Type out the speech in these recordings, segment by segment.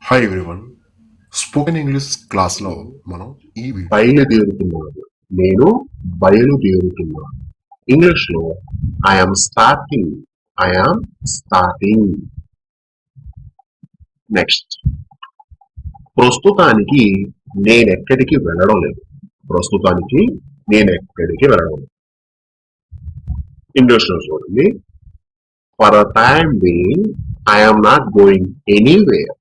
Hi everyone. Spoken English క్లాస్లో మనం బయలుదేరుతున్నాను. నేను బయలుదేరుతున్నాను. ఇంగ్లీష్ లో I'm starting. I'm starting. Next, ప్రస్తుతానికి నేనెక్కడికి వెళ్ళడం లేదు. ప్రస్తుతానికి నేనెక్కడికి వెళ్ళడం లేదు. ఇంగ్లీష్ లో చూడండి. For the time being I'm not going anywhere.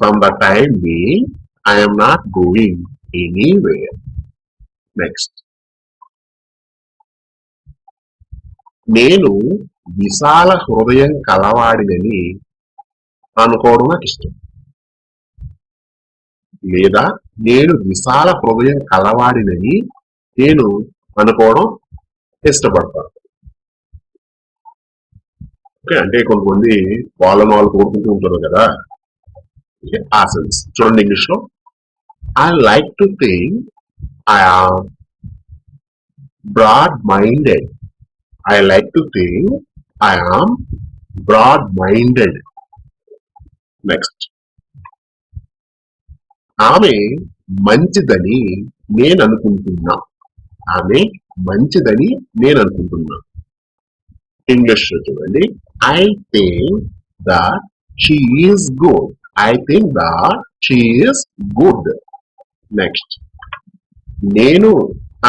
From the time being I'm not going anywhere. Next, నేను విశాల హృదయం కలవాడినని అనుకోవడం నాకు ఇష్టం. లేదా నేను విశాల హృదయం కలవాడినని నేను అనుకోవడం ఇష్టపడతాను. ఓకే, అంటే కొంతమంది వాళ్ళని వాళ్ళు కోరుకుంటూ ఉంటారు కదా. ఆ సెన్స్ చూడండి. ఇంగ్లీష్ లో I like to think I am broad minded. I like to think I am broad-minded. Next, ఆమె మంచిదని నేను అనుకుంటున్నా. ఆమె మంచిదని నేను అనుకుంటున్నా. ఇంగ్లీష్ లో చూడండి. I think that she is good. I think that she is good. Next, నేను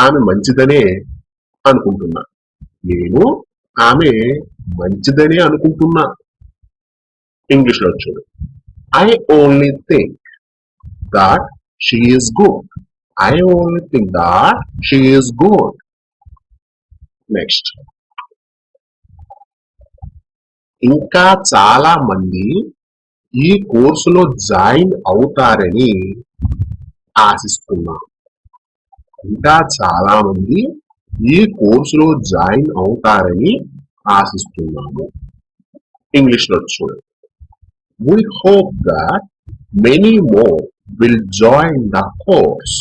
ఆమె మంచిదనే అనుకుంటున్నా. నేను ఆమె మంచిదని అనుకుంటున్నా. ఇంగ్లీష్ లో చూడు. I only think that she is good. I only think that she is good. Next, ఇంకా చాలా మంది ఈ కోర్సులో జాయిన్ అవుతారని ఆశిస్తున్నా. ఇంకా చాలా మంది ఈ కోర్సులో జాయిన్ అవుతారని ఆశిస్తున్నాము. ఇంగ్లీష్ లో చూడండి. We hope that many more will join the course.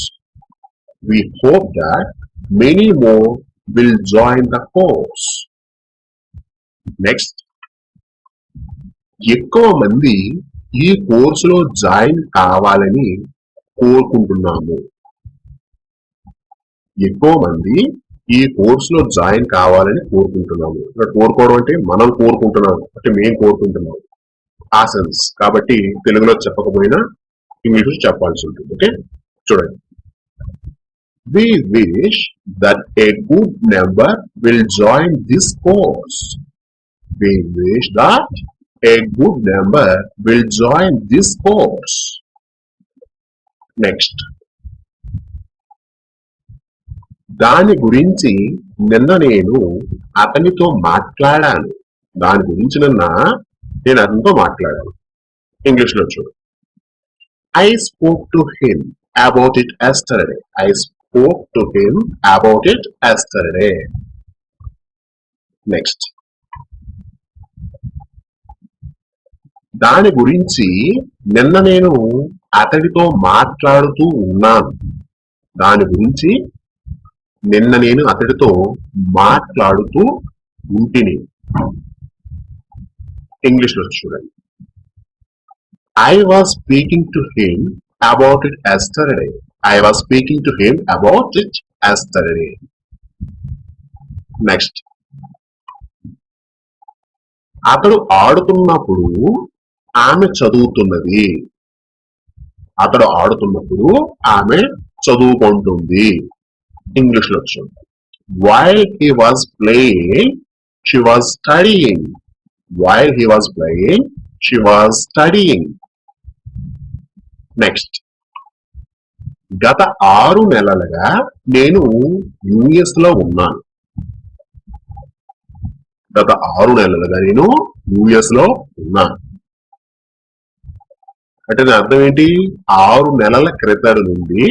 We hope that many more will join the course. Next, ఎక్కువ మంది ఈ కోర్సులో జాయిన్ కావాలని కోరుకుంటున్నాము. ఎక్కువ మంది ఈ కోర్సులో జాయిన్ కావాలని కోరుకుంటున్నాము. ఇక్కడ కోరుకోవడం అంటే మనం కోరుకుంటున్నాము, అంటే మేము కోరుకుంటున్నాము. ఆ సెన్స్ కాబట్టి తెలుగులో చెప్పకపోయినా ఇంగ్లీష్ చెప్పాల్సి ఉంటుంది. ఓకే, చూడండి. We wish that a good number will join this course. We wish that a good number will join this course. Next, దాని గురించి నిన్న నేను అతనితో మాట్లాడాను. దాని గురించి నిన్న నేను అతనితో మాట్లాడాను. ఇంగ్లీష్ లో చూడు. I spoke to him about it yesterday. I spoke to him about it yesterday. Next, దాని గురించి నిన్న నేను అతడితో మాట్లాడుతూ ఉన్నాను. దాని గురించి నిన్న నేను అతడితో మాట్లాడుతూ ఉంటిని. ఇంగ్లీష్ లో చూడండి. I was speaking to him about it yesterday. I was speaking to him about it yesterday. Next, అతడు ఆడుతున్నప్పుడు ఆమె చదువుతున్నది. అతడు ఆడుతున్నప్పుడు ఆమె చదువుకుంటుంది. ఇంగ్లీష్ లో చూడండి. While he was playing, she was studying. While he was playing, she was studying. Next, గత 6 నెలలుగా నేను యుఎస్ లో ఉన్నాను. గత 6 నెలలుగా నేను యుఎస్ లో ఉన్నాను. అంటే దాని అర్థం ఏంటి? 6 నెలల క్రితం నుండి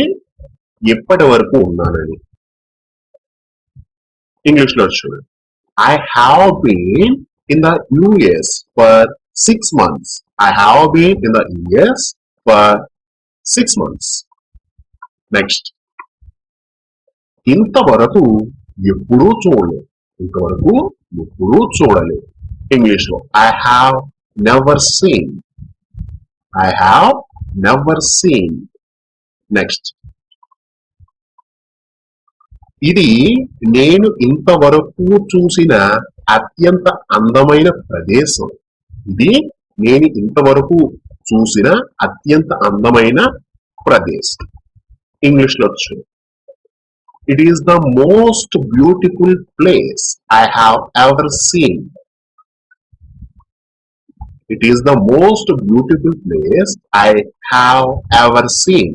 ఎప్పటి వరకు ఉన్నానని. ఇంగ్లీష్ లో చూడండి. I have been in the US for 6 months. I have been in the US for 6 months. Next, ఇంతవరకు ఎప్పుడూ చూడలేదు. ఇంతవరకు ఎప్పుడూ చూడలేదు. ఇంగ్లీష్ లో I have never seen. I have never seen. Next ఇది నేను ఇంతవరకు చూసిన అత్యంత అందమైన ప్రదేశం. ఇది నేను ఇంతవరకు చూసిన అత్యంత అందమైన ప్రదేశం. ఇంగ్లీష్ లో వచ్చు. It is the most beautiful place I have ever seen. It is the most beautiful place I have ever seen.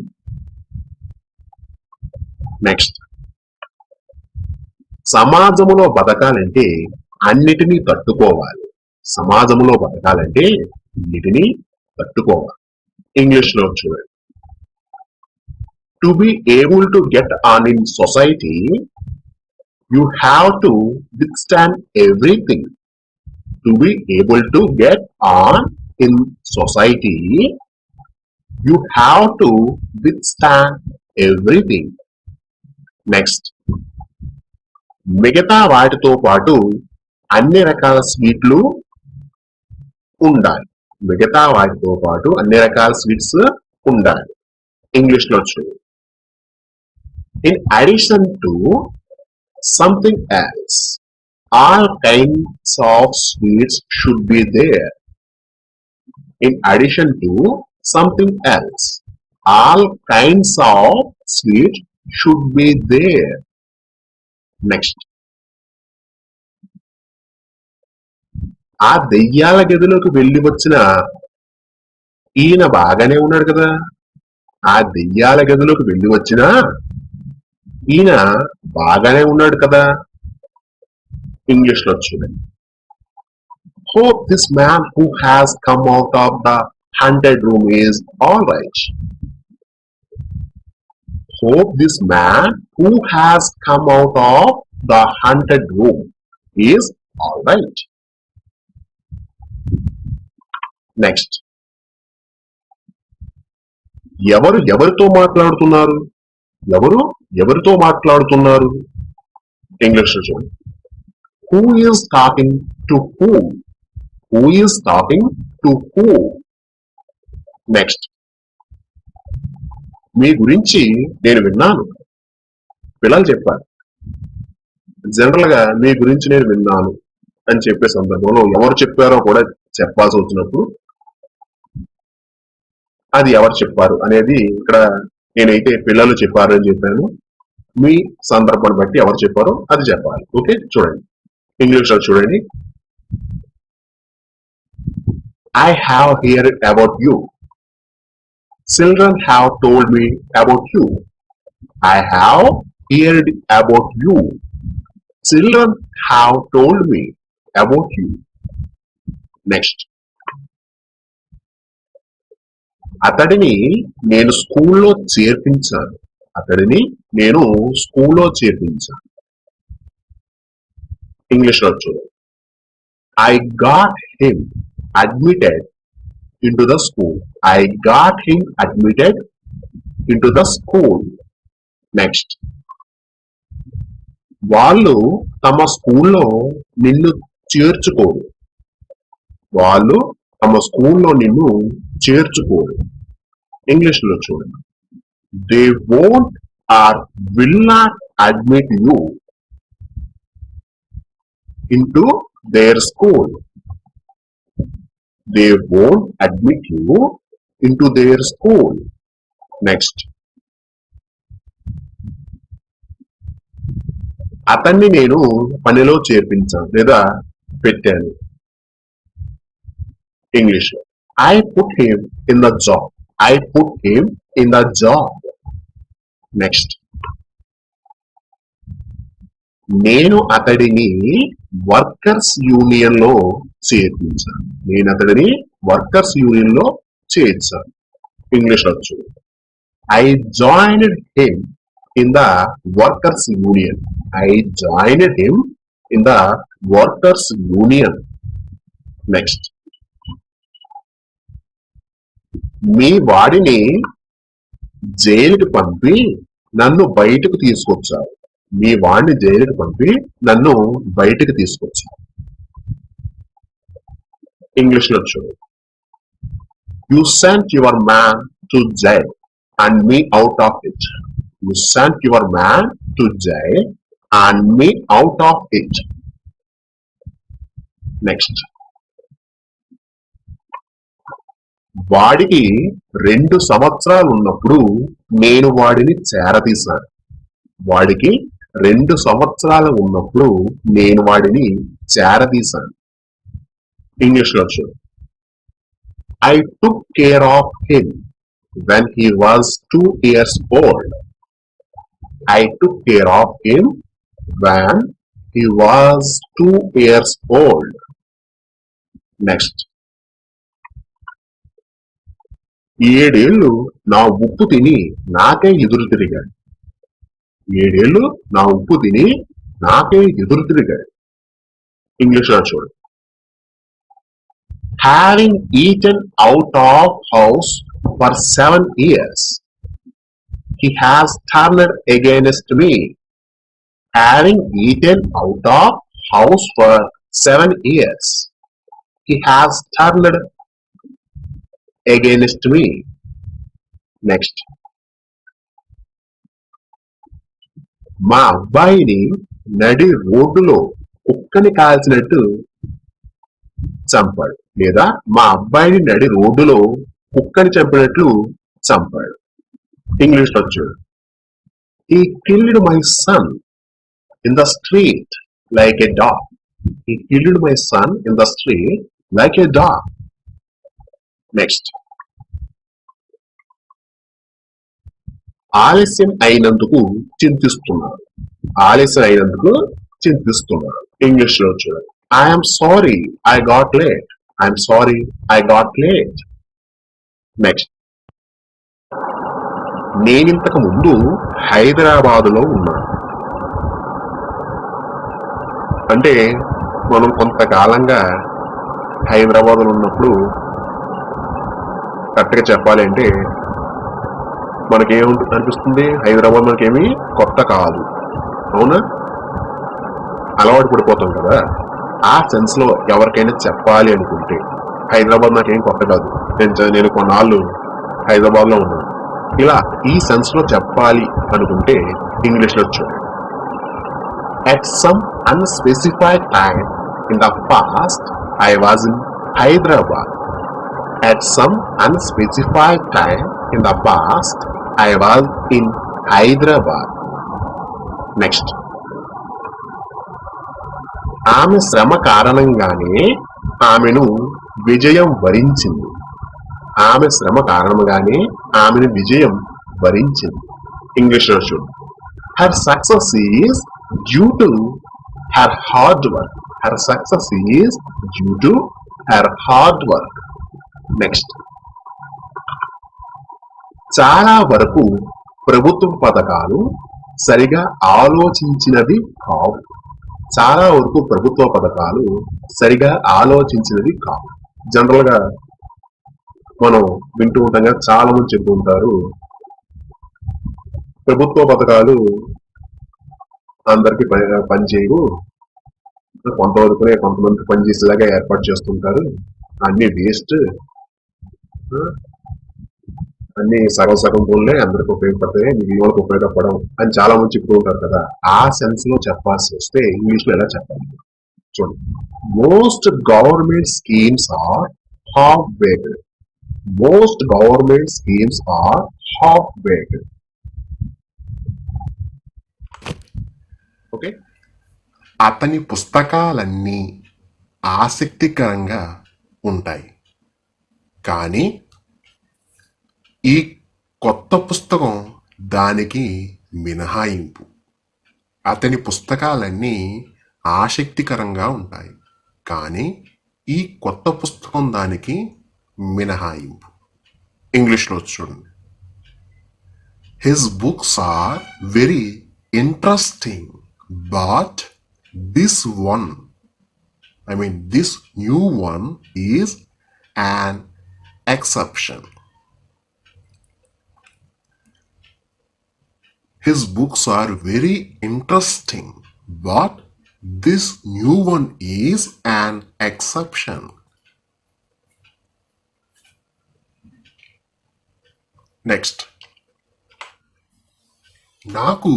Next సమాజంలో బతకాలంటే అన్నిటినీ తట్టుకోవాలి. సమాజంలో బతకాలంటే అన్నిటినీ తట్టుకోవాలి. ఇంగ్లీష్ లో చూడండి. To be able to get on in society, you have to withstand everything. To be able to get on in society, you have to withstand everything. Next మిగతా వాటితో పాటు అన్ని రకాల స్వీట్లు ఉండాలి. మిగతా వాటితో పాటు అన్ని రకాల స్వీట్స్ ఉండాలి. ఇంగ్లీష్ లో చూడండి. In addition to something else, all kinds of sweets should be there. In addition to something else, all kinds of sweets should be there. Next. ఆ దెయ్యాల గదిలోకి వెళ్ళి వచ్చిన ఈయన బాగానే ఉన్నాడు కదా. ఆ దెయ్యాల గదిలోకి వెళ్ళి వచ్చిన ఈయన బాగానే ఉన్నాడు కదా. ఇంగ్లీష్ లో చూడండి. Hope this man who has come out of the haunted room is all right. Hope this man who has come out of the haunted room is all right. Next ఎవరు ఎవరితో మాట్లాడుతున్నారు? ఎవరు ఎవరితో మాట్లాడుతున్నారు? ఇంగ్లీష్ లో చూడండి. Who is talking to whom? Who is talking to whom? Next మీ గురించి నేను విన్నాను. పిల్లలు చెప్పారు. జనరల్ గా మీ గురించి నేను విన్నాను అని చెప్పే సందర్భంలో ఎవరు చెప్పారో కూడా చెప్పాల్సి వచ్చినప్పుడు అది ఎవరు చెప్పారు అనేది ఇక్కడ నేనైతే పిల్లలు చెప్పారు అని చెప్పాను. మీ సందర్భాన్ని బట్టి ఎవరు చెప్పారో అది చెప్పాలి. ఓకే, చూడండి. ఇంగ్లీష్ లో చూడండి. I have heard about you. Children have told me about you. I have heard about you. Children have told me about you. Next. అతడిని నేను స్కూల్లో చేర్పించాను. అతడిని నేను స్కూల్లో చేర్పించాను. ఇంగ్లీష్ లో చూడండి. I got him admitted into the school. I got him admitted into the school. Next. వాళ్ళు తమ స్కూల్లో నిన్ను చేర్చుకోరు. వాళ్ళు తమ స్కూల్లో నిన్ను చేర్చుకోరు. ఇంగ్లీష్ లో చూడండి. They won't or will not admit you into their school. They won't admit you into their school. Next. అతన్ని నేను పనిలో చేర్పించాను లేదా పెట్టాను. ఇంగ్లీష్ లో I put him in the job. I put him in the job. Next. నేను అతడిని workers union లో చేర్పించాను. నేను అతడిని వర్కర్స్ యూనియన్ లో చేర్చాను. ఇంగ్లీష్ లో చూడండి. I joined him in the workers union. I joined him in the workers union. Next. మీ వాడిని జైలుకి పంపి నన్ను బయటకు తీసుకొచ్చారు. మీ వాడిని జైలుకి పంపి నన్ను బయటకు తీసుకొచ్చారు. ఇంగ్లీష్ లో చూడండి. You sent your man to jail and me out of it. You sent your man to jail and me out of it. Next. వాడికి 2 సంవత్సరాలు ఉన్నప్పుడు నేను వాడిని చేరదీశాను. వాడికి 2 సంవత్సరాలు ఉన్నప్పుడు నేను వాడిని చేరదీశాను. ఇంగ్లీష్ లో చూడు. I took care of him when he was 2 years old. I took care of him when he was 2 years old. Next. 7 ఏళ్ళు నా ఉప్పు తిని నాకే ఎదురు తిరిగాడు. 7 ఏళ్ళు నా ఉప్పు తిని నాకే ఎదురు తిరిగాడు. ఇంగ్లీష్ లో చూడు. Having eaten out of house for 7 years, he has turned against me. Having eaten out of house for 7 years, he has turned against me. Next. మా అబ్బాయిని నడి రోడ్డులో కుక్కని కాల్చినట్టు చంపాడు, లేదా మా అబ్బాయిని నడి రోడ్డులో కుక్కని చంపినట్లు చంపాడు. ఇంగ్లీష్ లో చూడు. He killed my son in the street like a dog. He killed my son in the street like a dog. Next. ఆలస్యం అయినందుకు చింతిస్తున్నాడు. ఆలస్యం అయినందుకు చింతిస్తున్నాడు. ఇంగ్లీష్ లో చూడండి. I am sorry I got late. I am sorry I got late. Next. నేనింతకు ముందు హైదరాబాదులో ఉన్నాను. అంటే మనం కొంతకాలంగా హైదరాబాద్లో ఉన్నప్పుడు కరెక్ట్గా చెప్పాలి అంటే మనకేం అనిపిస్తుంది, హైదరాబాద్ మనకేమీ కొత్త కాదు, అవునా? అలవాటు పడిపోతాం కదా. ఆ సెన్స్ లో ఎవరికైనా చెప్పాలి అనుకుంటే హైదరాబాద్ నాకేం కొత్త కాదు, నేను కొన్నాళ్ళు హైదరాబాద్ లో ఉన్నాను, ఇలా ఈ సెన్స్ లో చెప్పాలి అనుకుంటే ఇంగ్లీష్ లో చూడండి. At some unspecified time in the past, I was in Hyderabad. At some unspecified time in the past, I was in Hyderabad. Next. ఆమె శ్రమ కారణంగానే ఆమెను విజయం వరించింది. ఆమె శ్రమ కారణంగానే ఆమెను విజయం వరించింది. ఇంగ్లీష్ లో చూడు. Her success is due to her hard work. Her success is due to her hard work. Next. చాలా వరకు ప్రభుత్వ పథకాలు సరిగా ఆలోచించినవి కావు. చాలా వరకు ప్రభుత్వ పథకాలు సరిగా ఆలోచించినవి కావు. జనరల్ గా మనం వింటూ ఉంటాం కదా, చాలా మంది చెప్తూ ఉంటారు, ప్రభుత్వ పథకాలు అందరికి పనిచేయవు, కొంతవరకునే కొంతమంది పనిచేసేలాగా ఏర్పాటు చేస్తుంటారు, అన్ని వేస్ట్, అన్ని సగం సగం పనులే అందరికి ఉపయోగపడతాయి, మీకు వాళ్ళకి ఉపయోగపడవు అని చాలా మంది చెప్తూ ఉంటారు కదా. ఆ సెన్స్ లో చెప్పాల్సి వస్తే ఇంగ్లీష్ లో ఎలా చెప్పాలి చూడండి. Most government schemes or half baked. Most government schemes or half baked. Okay. అతని పుస్తకాలన్నీ ఆసక్తికరంగా ఉంటాయి, కానీ ఈ కొత్త పుస్తకం దానికి మినహాయింపు. అతని పుస్తకాలన్నీ ఆసక్తికరంగా ఉంటాయి, కానీ ఈ కొత్త పుస్తకం దానికి మినహాయింపు. ఇంగ్లీష్లో చూడండి. His books are very interesting, but this new one is an exception. His books are very interesting, but this new one is an exception. Next, నాకు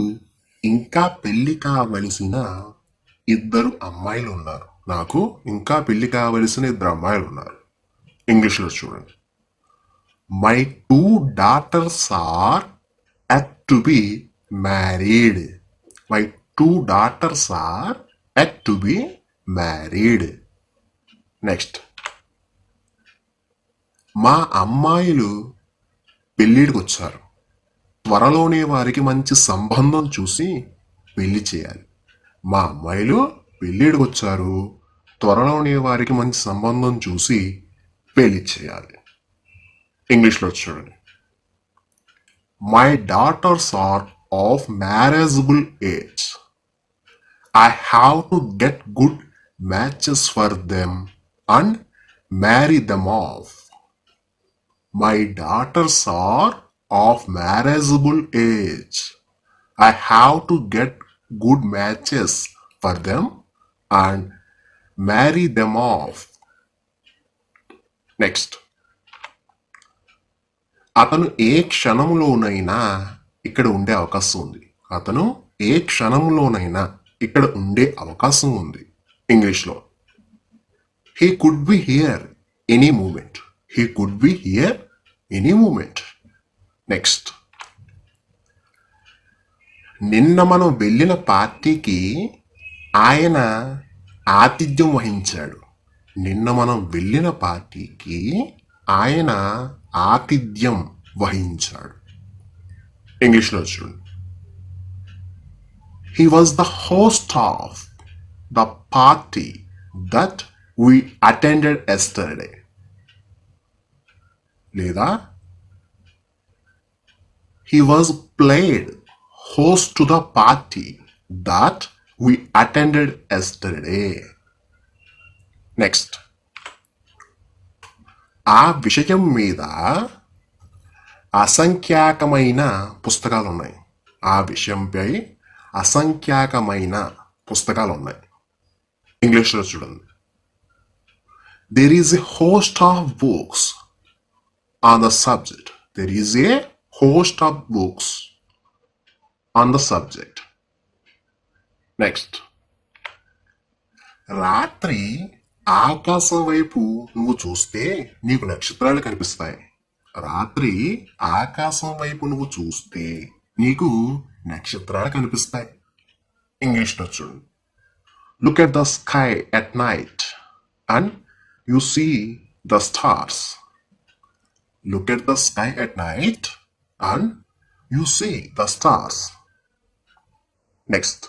ఇంకా పెళ్లి కావలసిన ఇద్దరు అమ్మాయిలు ఉన్నారు. నాకు ఇంకా పెళ్లి కావలసిన ఇద్దరు అమ్మాయిలు ఉన్నారు. ఇంగ్లీష్లో చూడండి. My 2 daughters are at to be married. My 2 daughters are at to be married. Next, మా అమ్మాయిలు పెళ్ళిడికి వచ్చారు. త్వరలోనే వారికి మంచి సంబంధం చూసి పెళ్లి చేయాలి. మా అమ్మాయిలు పెళ్ళిడికి వచ్చారు. త్వరలోనే వారికి మంచి సంబంధం చూసి పెళ్లి చేయాలి. ఇంగ్లీష్లో చూడండి. My daughters are of marriageable age. I have to get good matches for them and marry them off. My daughters are of marriageable age. I have to get good matches for them and marry them off. Next. అతను ఏ క్షణంలోనైనా ఇక్కడ ఉండే అవకాశం ఉంది. అతను ఏ క్షణంలోనైనా ఇక్కడ ఉండే అవకాశం ఉంది. ఇంగ్లీష్లో, he could be here any moment. He could be here any moment. Next, నిన్న మనం వెళ్ళిన పార్టీకి ఆయన ఆతిథ్యం వహించాడు. నిన్న మనం వెళ్ళిన పార్టీకి ఆయన ఆతిథ్యం వహించాడు. ఇంగ్లీష్లో చూడండి. He was the host of the party that we attended yesterday. లేదా he was played host to the party that we attended yesterday. Next. ఆ విషయం మీద అసంఖ్యాకమైన పుస్తకాలు ఉన్నాయి. ఆ విషయంపై అసంఖ్యాకమైన పుస్తకాలు ఉన్నాయి. ఇంగ్లీష్లో చూడండి. There is a host of books on the subject. There is a host of books on the subject. Next. రాత్రి ఆకాశం వైపు నువ్వు చూస్తే నీకు నక్షత్రాలు కనిపిస్తాయి. రాత్రి ఆకాశం వైపు నువ్వు చూస్తే నీకు నక్షత్రాలు కనిపిస్తాయి. ఇంగ్లీష్లో చూడండి. Look at the sky at night and you see the stars. Look at the sky at night and you see the stars. Next.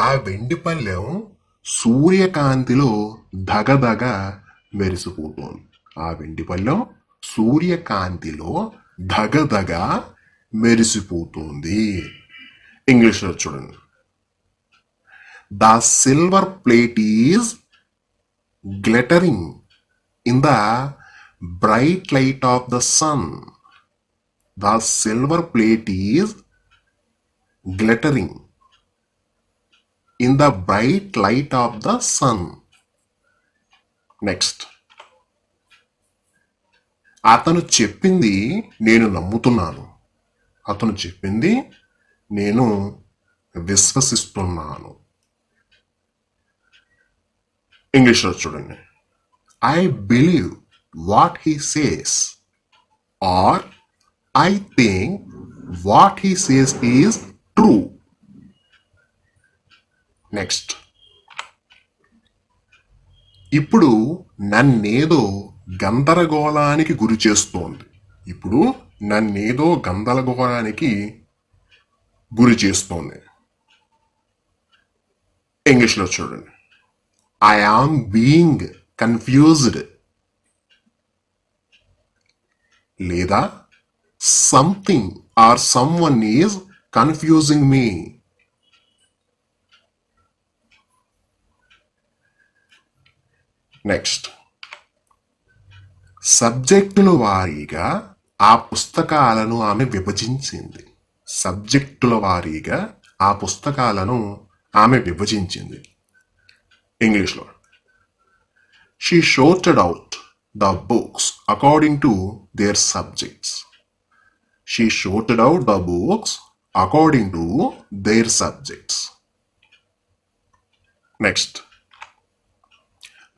ఆ వెండి పళ్ళెం సూర్యకాంతిలో ధగధగ మెరిసిపోతోంది. ఆ వెండి పళ్ళెం సూర్యకాంతిలో ధగధగ మెరిసిపోతుంది. ఇంగ్లీష్లో చూడండి. The silver plate is glittering in the bright light of the sun. The silver plate is glittering in the bright light of the sun. Next. అతను చెప్పింది నేను నమ్ముతున్నాను. అతను చెప్పింది నేను విశ్వసిస్తున్నాను. ఇంగ్లీష్లో చూడండి. I believe what he says, or I think what he says is true. Next. ఇప్పుడు నన్నేదో గందరగోళానికి గురి చేస్తోంది. ఇప్పుడు నన్నేదో గందరగోళానికి గురి చేస్తోంది. ఇంగ్లీష్లో చూడండి. I am being confused. లేదా something or someone is confusing me. Next. సబ్జెక్టుల వారీగా ఆ పుస్తకాలను ఆమె విభజించింది. సబ్జెక్టుల వారీగా ఆ పుస్తకాలను ఆమె విభజించింది. ఇంగ్లీష్లో, she sorted out the books according to their subjects. She sorted out the books according to their subjects. Next.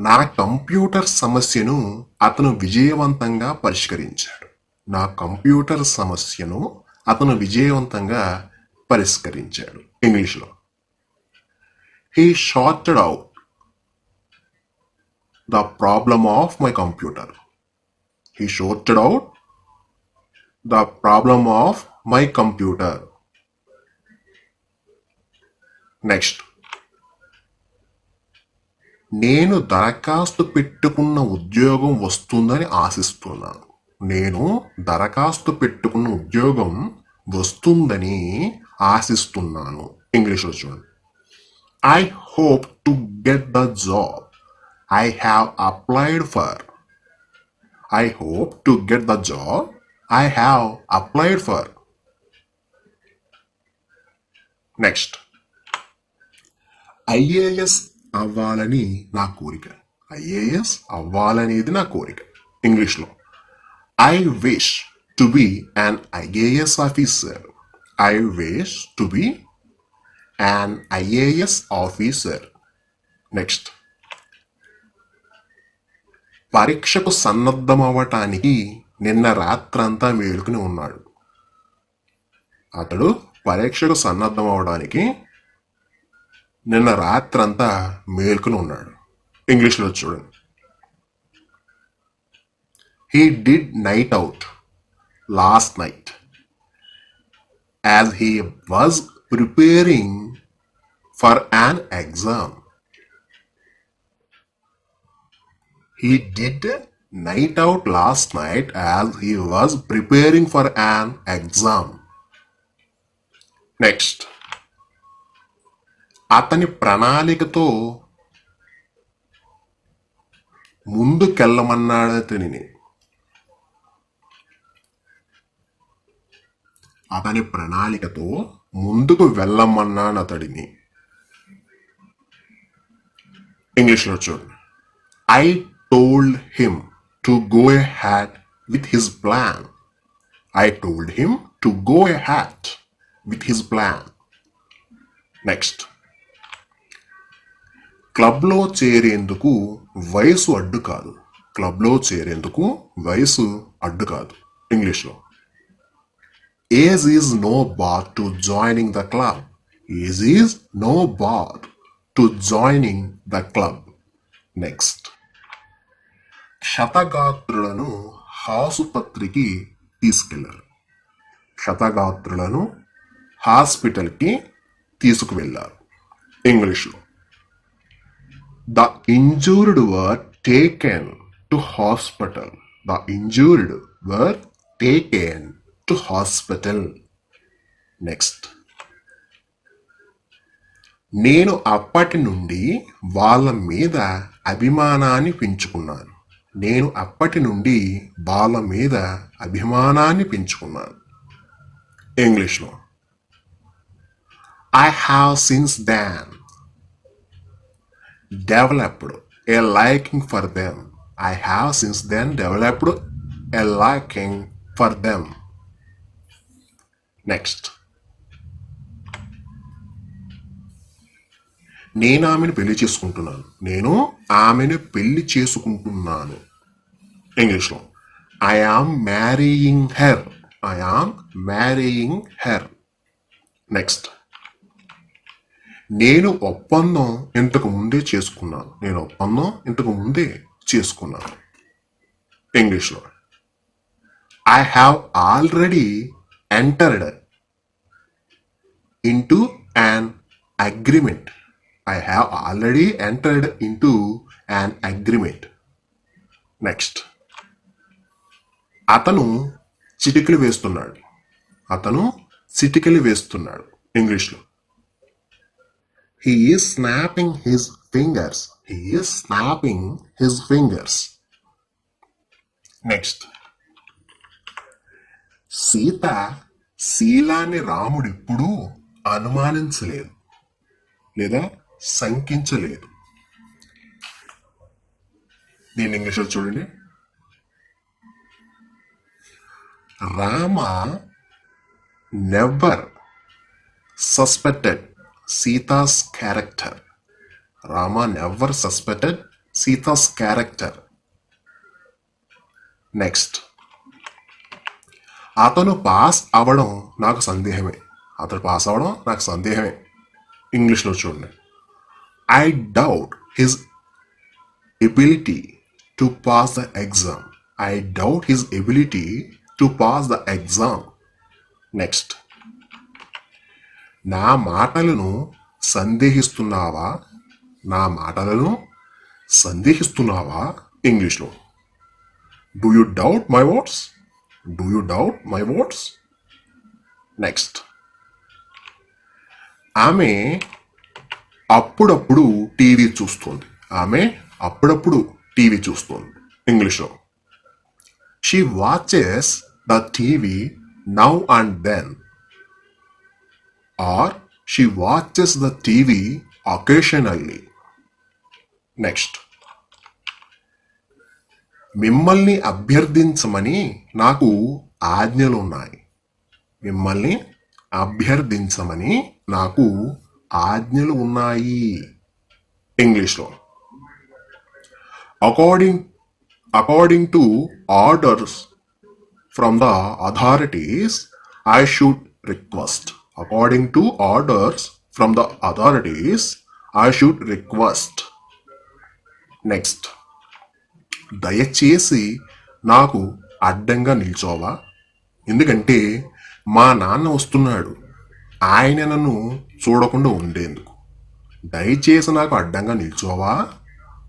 నా కంప్యూటర్ సమస్యను అతను విజయవంతంగా పరిష్కరించాడు. నా కంప్యూటర్ సమస్యను అతను విజయవంతంగా పరిష్కరించాడు. ఇంగ్లీష్లో he sorted out the problem of my computer. He sorted out the problem of my computer. Next. నేను దరఖాస్తు పెట్టుకున్న ఉద్యోగం వస్తుందని ఆశిస్తున్నాను. నేను దరఖాస్తు పెట్టుకున్న ఉద్యోగం వస్తుందని ఆశిస్తున్నాను. ఇంగ్లీష్లో చూడండి. I hope to get the job I have applied for. I hope to get the job I have applied for. Next. IAS అవ్వాలని నా కోరిక. IAS అవ్వాలనేది నా కోరిక. ఇంగ్లీష్లో I wish to be an IAS officer. I wish to be an IAS officer. Next. పరీక్షకు సన్నద్ధమవ్వటానికి నిన్న రాత్రంతా మేలుకుని ఉన్నాడు. అతడు పరీక్షకు సన్నద్ధమవడానికి నిన్న రాత్రంతా మేల్కొని ఉన్నాడు. ఇంగ్లీష్లో చూడండి. He did night out last night as he was preparing for an exam. He did night out last night as he was preparing for an exam. Next. అతని ప్రణాళికతో ముందుకెళ్ళమన్నాడు అతనిని. అతని ప్రణాళికతో ముందుకు వెళ్ళమన్నాడు అతడిని. ఇంగ్లీష్లో చూడండి. I told him to go ahead with his plan. I told him to go ahead with his plan. Next. క్లబ్లో చేరేందుకు వయసు అడ్డు కాదు. క్లబ్లో చేరేందుకు వయసు అడ్డు కాదు. ఇంగ్లీష్లో age is no bar to joining the club. Age is no bar to joining the club. Next. క్షతగాత్రులను ఆసుపత్రికి తీసుకెళ్లారు. క్షతగాత్రులను హాస్పిటల్కి తీసుకువెళ్లారు. ఇంగ్లీష్లో The injured were taken to hospital. The injured were taken to hospital. Next. నేను అప్పటి నుండి వాళ్ళ మీద అభిమానాన్ని పెంచుకున్నాను. నేను అప్పటి నుండి వాళ్ళ మీద అభిమానాన్ని పెంచుకున్నాను. ఇంగ్లీష్లో I have since then developed a liking for them. I have since then developed a liking for them. Next. నేను ఆమెను పెళ్లి చేసుకుంటున్నాను. నేను ఆమెను పెళ్లి చేసుకుంటున్నాను. ఇంగ్లీష్లో I am marrying her. I am marrying her. Next. నేను ఒప్పందం ఇంతకు ముందే చేసుకున్నాను. నేను ఒప్పందం ఇంతకు ముందే చేసుకున్నాను. ఇంగ్లీష్లో I have already entered into an agreement. I have already entered into an agreement. Next. అతను చిటికలు వేస్తున్నాడు. అతను చిటికలు వేస్తున్నాడు. ఇంగ్లీష్లో He is snapping his fingers. He is snapping his fingers. Next. Sita శీలాన్ని రాముడు ఎప్పుడూ అనుమానించలేదు లేదా శంకించలేదు. దీన్ని ఇంగ్లీష్లో చూడండి. Rama never suspected Sita's character. Rama never suspected Sita's character. Next, అతను పాస్ అవ్వడం నాకు సందేహమే. అతను పాస్ అవ్వడం నాకు సందేహమే. ఇంగ్లీష్లో చూడండి. I doubt his ability to pass the exam. I doubt his ability to pass the exam. Next, నా మాటలను సందేహిస్తున్నావా? నా మాటలను సందేహిస్తున్నావా? ఇంగ్లీష్లో do you doubt my words? Do you doubt my words? Next, ఆమె అప్పుడప్పుడు టీవీ చూస్తుంది. ఆమె అప్పుడప్పుడు టీవీ చూస్తుంది. ఇంగ్లీష్లో she watches the TV now and then, or she watches the TV occasionally. Next, మిమ్మల్ని అభ్యర్థించమని నాకు ఆజ్ఞలున్నాయి. మిమ్మల్ని అభ్యర్థించమని నాకు ఆజ్ఞలు ఉన్నాయి. ఇంగ్లీష్లో according to orders from the authorities I should request. According to orders from the authorities I should request. Next, దయచేసి నాకు అడ్డంగా నిల్చోవా? ఎందుకంటే మా నాన్న వస్తున్నాడు. ఆయన నన్ను చూడకుండా ఉండేందుకు. దయచేసి నాకు అడ్డంగా నిల్చోవా?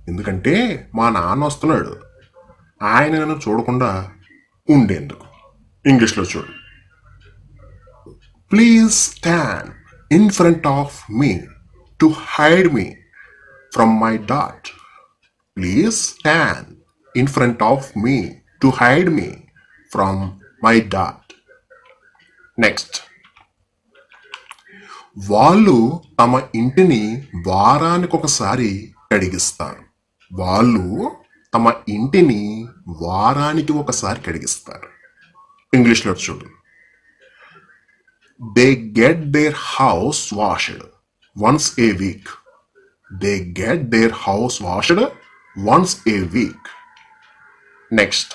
ఎందుకంటే మా నాన్న వస్తున్నాడు. ఆయన నన్ను చూడకుండా ఉండేందుకు. ఇంగ్లీష్లో చూడు. Please stand in front of me to hide me from my dad. Please stand in front of me to hide me from my dad. Next, వాళ్ళు తమ ఇంటిని వారానికి ఒకసారి కడిగిస్తారు. వాళ్ళు తమ ఇంటిని వారానికి ఒకసారి కడిగిస్తారు. ఇంగ్లీష్లో చూడు. They get their house washed once A week. They get their house washed once A week. Next,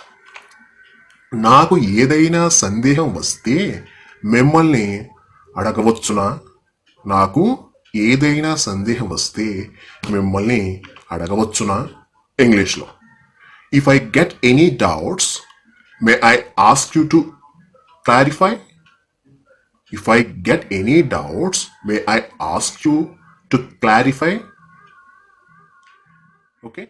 నాకు ఏదైనా సందేహం వస్తే మిమ్మల్ని అడగవచ్చునా? నాకు ఏదైనా సందేహం వస్తే మిమ్మల్ని అడగవచ్చునా? ఇంగ్లీష్లో if I get any doubts may I ask you to clarify. If I get any doubts may I ask you to clarify. Okay.